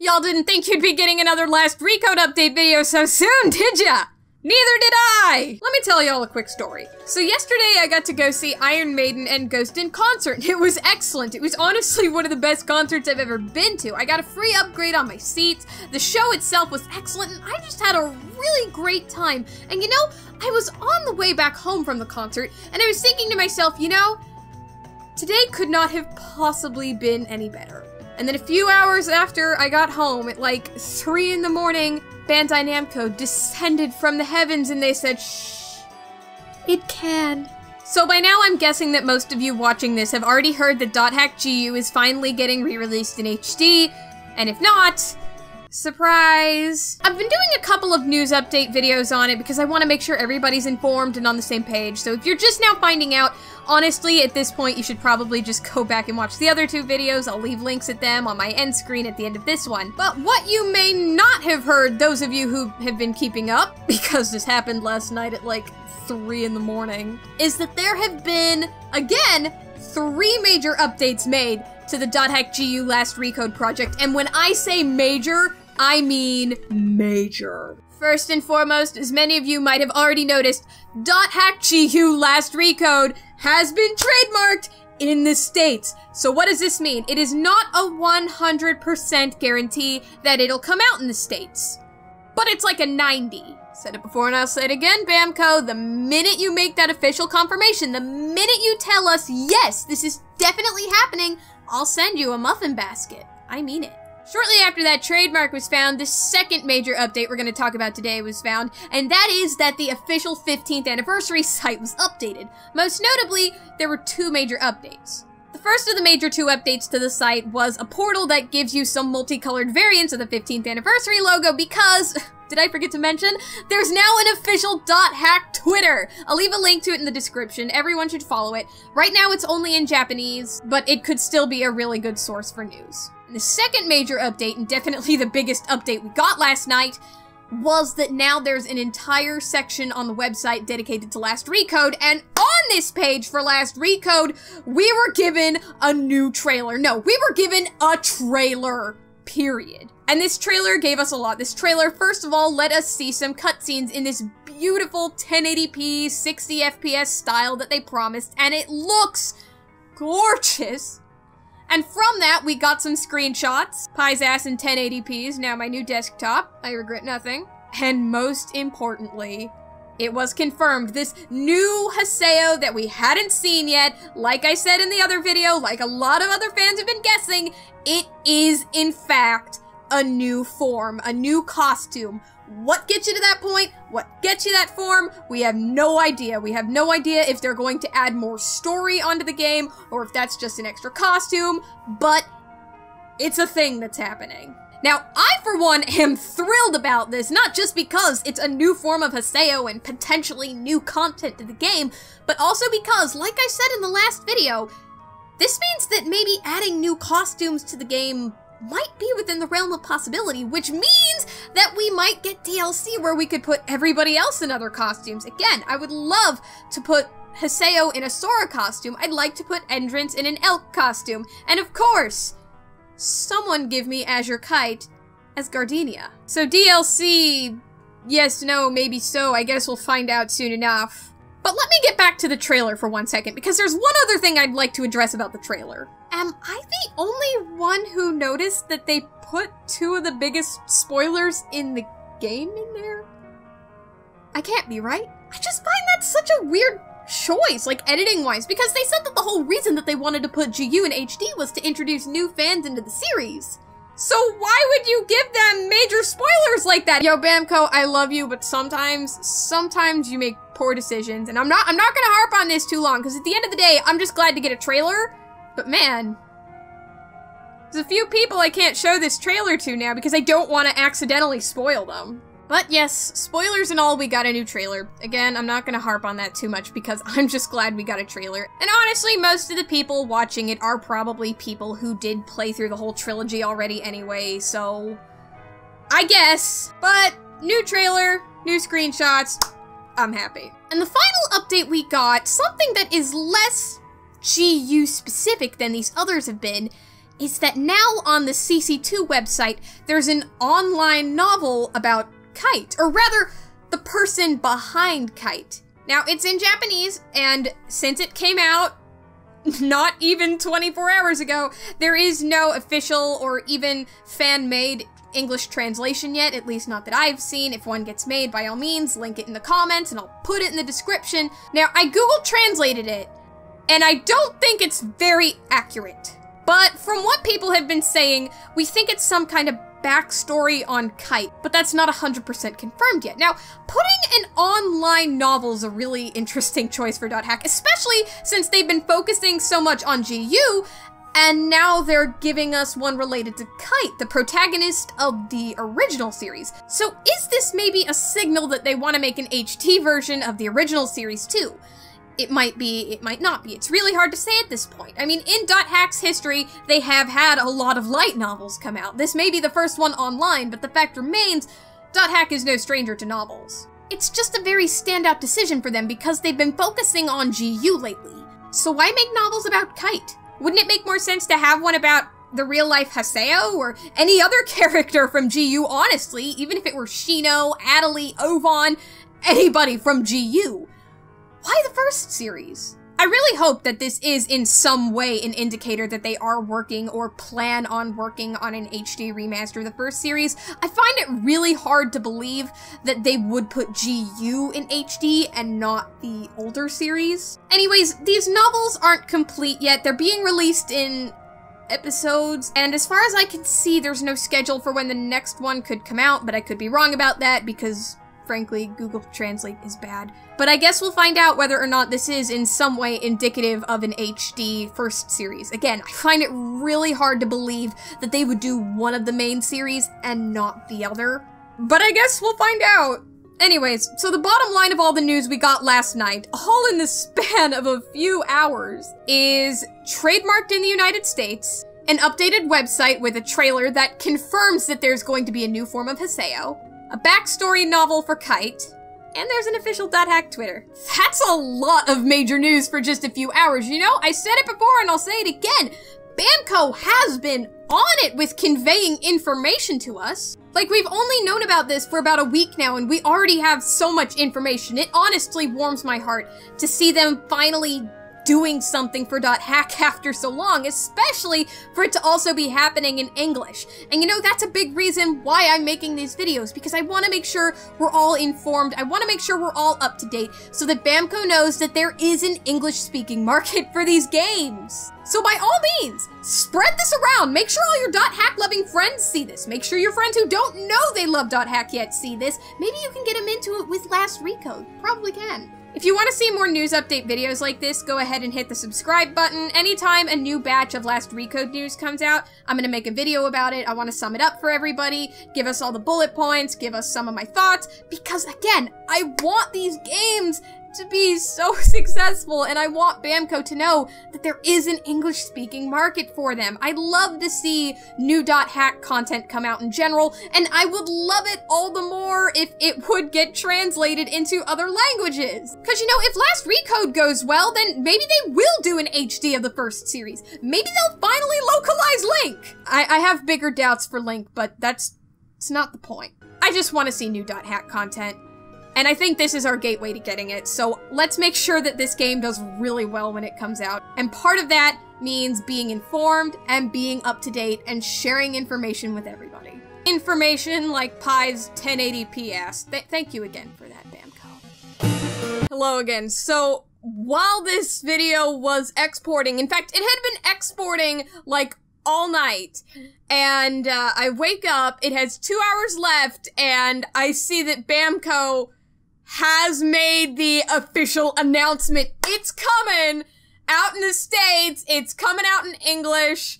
Y'all didn't think you'd be getting another Last Recode update video so soon, did ya? Neither did I! Let me tell y'all a quick story. So yesterday I got to go see Iron Maiden and Ghost in concert. It was excellent. It was honestly one of the best concerts I've ever been to. I got a free upgrade on my seats. The show itself was excellent and I just had a really great time. And you know, I was on the way back home from the concert and I was thinking to myself, you know, today could not have possibly been any better. And then a few hours after I got home, at like 3 in the morning, Bandai Namco descended from the heavens and they said, shh, it can. So by now I'm guessing that most of you watching this have already heard that .hack GU is finally getting re-released in HD, and if not, surprise! I've been doing a couple of news update videos on it because I want to make sure everybody's informed and on the same page, so if you're just now finding out, honestly, at this point, you should probably just go back and watch the other 2 videos. I'll leave links at them on my end screen at the end of this one. But what you may not have heard, those of you who have been keeping up, because this happened last night at like 3 in the morning, is that there have been, again, 3 major updates made to the .hack GU Last Recode project. And when I say major, I mean major. First and foremost, as many of you might have already noticed, .hack GU Last Recode has been trademarked in the States. So what does this mean? It is not a 100% guarantee that it'll come out in the States, but it's like a 90. Said it before and I'll say it again, Bamco, the minute you make that official confirmation, the minute you tell us, yes, this is definitely happening, I'll send you a muffin basket. I mean it. Shortly after that trademark was found, the second major update we're going to talk about today was found, and that is that the official 15th anniversary site was updated. Most notably, there were 2 major updates. The first of the major 2 updates to the site was a portal that gives you some multicolored variants of the 15th anniversary logo because, did I forget to mention, there's now an official .hack Twitter. I'll leave a link to it in the description. Everyone should follow it. Right now it's only in Japanese, but it could still be a really good source for news. The second major update, and definitely the biggest update we got last night, was that now there's an entire section on the website dedicated to Last Recode, and on this page for Last Recode, we were given a new trailer. No, we were given a trailer, period. And this trailer gave us a lot. This trailer, first of all, let us see some cutscenes in this beautiful 1080p, 60 FPS style that they promised, and it looks gorgeous. And from that, we got some screenshots. Pie's ass in 1080p is now my new desktop. I regret nothing. And most importantly, it was confirmed. This new Haseo that we hadn't seen yet, like I said in the other video, like a lot of other fans have been guessing, it is, in fact, a new form, a new costume. What gets you to that point? What gets you that form? We have no idea. We have no idea if they're going to add more story onto the game or if that's just an extra costume, but it's a thing that's happening. Now, I, for one, am thrilled about this, not just because it's a new form of Haseo and potentially new content to the game, but also because, like I said in the last video, this means that maybe adding new costumes to the game might be within the realm of possibility, which means that we might get DLC where we could put everybody else in other costumes. Again, I would love to put Haseo in a Sora costume. I'd like to put Entrance in an elk costume. And of course, someone give me Azure Kite as Gardenia. So DLC, yes, no, maybe so. I guess we'll find out soon enough. But let me get back to the trailer for 1 second, because there's one other thing I'd like to address about the trailer. Am I the only one who noticed that they put 2 of the biggest spoilers in the game in there? I can't be, right? I just find that such a weird choice, like editing-wise, because they said that the whole reason that they wanted to put GU in HD was to introduce new fans into the series. So why would you give them major spoilers like that? Yo, Bamco, I love you, but sometimes you make poor decisions, and I'm not gonna harp on this too long, because at the end of the day, I'm just glad to get a trailer, but man, there's a few people I can't show this trailer to now because I don't want to accidentally spoil them. But yes, spoilers and all, we got a new trailer. Again, I'm not gonna harp on that too much because I'm just glad we got a trailer. And honestly, most of the people watching it are probably people who did play through the whole trilogy already anyway, so I guess. But new trailer, new screenshots, I'm happy. And the final update we got, something that is less GU specific than these others have been, is that now on the CC2 website, there's an online novel about Kite, or rather, the person behind Kite. Now, it's in Japanese, and since it came out not even 24 hours ago, there is no official or even fan-made English translation yet, at least not that I've seen. If one gets made, by all means, link it in the comments, and I'll put it in the description. Now, I Google translated it, and I don't think it's very accurate. But from what people have been saying, we think it's some kind of backstory on Kite, but that's not 100% confirmed yet. Now, putting an online novel is a really interesting choice for .hack, especially since they've been focusing so much on GU, and now they're giving us one related to Kite, the protagonist of the original series. So is this maybe a signal that they want to make an HT version of the original series too? It might be, it might not be. It's really hard to say at this point. I mean, in .hack's history, they have had a lot of light novels come out. This may be the first one online, but the fact remains, .hack is no stranger to novels. It's just a very standout decision for them because they've been focusing on GU lately. So why make novels about Kite? Wouldn't it make more sense to have one about the real-life Haseo, or any other character from GU, honestly, even if it were Shino, Adelie, Ovon, anybody from GU? Why the first series? I really hope that this is in some way an indicator that they are working or plan on working on an HD remaster of the first series. I find it really hard to believe that they would put GU in HD and not the older series. Anyways, these novels aren't complete yet. They're being released in episodes, and as far as I can see, there's no schedule for when the next one could come out, but I could be wrong about that because frankly, Google Translate is bad. But I guess we'll find out whether or not this is in some way indicative of an HD first series. Again, I find it really hard to believe that they would do one of the main series and not the other. But I guess we'll find out. Anyways, so the bottom line of all the news we got last night, all in the span of a few hours, is trademarked in the United States, an updated website with a trailer that confirms that there's going to be a new form of Haseo, a backstory novel for Kite, and there's an official .hack Twitter. That's a lot of major news for just a few hours, you know? I said it before and I'll say it again. Bamco has been on it with conveying information to us. Like, we've only known about this for about a week now and we already have so much information. It honestly warms my heart to see them finally doing something for .hack after so long, especially for it to also be happening in English. And you know, that's a big reason why I'm making these videos, because I want to make sure we're all informed, I want to make sure we're all up to date, so that Bamco knows that there is an English-speaking market for these games. So by all means, spread this around, make sure all your .hack loving friends see this, make sure your friends who don't know they love .hack yet see this, maybe you can get them into it with Last Recode, probably can. If you want to see more news update videos like this, go ahead and hit the subscribe button. Anytime a new batch of Last Recode news comes out, I'm going to make a video about it. I want to sum it up for everybody, give us all the bullet points, give us some of my thoughts, because again, I want these games to be so successful, and I want Bamco to know that there is an English-speaking market for them. I'd love to see new .hack content come out in general, and I would love it all the more if it would get translated into other languages. Because, you know, if Last Recode goes well, then maybe they will do an HD of the first series. Maybe they'll finally localize Link. I have bigger doubts for Link, but it's not the point. I just want to see new .hack content. And I think this is our gateway to getting it, so let's make sure that this game does really well when it comes out. And part of that means being informed and being up to date and sharing information with everybody. Information like Pi's 1080p ass. Thank you again for that, Bamco. Hello again. So, while this video was exporting, in fact, it had been exporting like all night, and I wake up, it has 2 hours left, and I see that Bamco has made the official announcement. It's coming out in the States, it's coming out in English,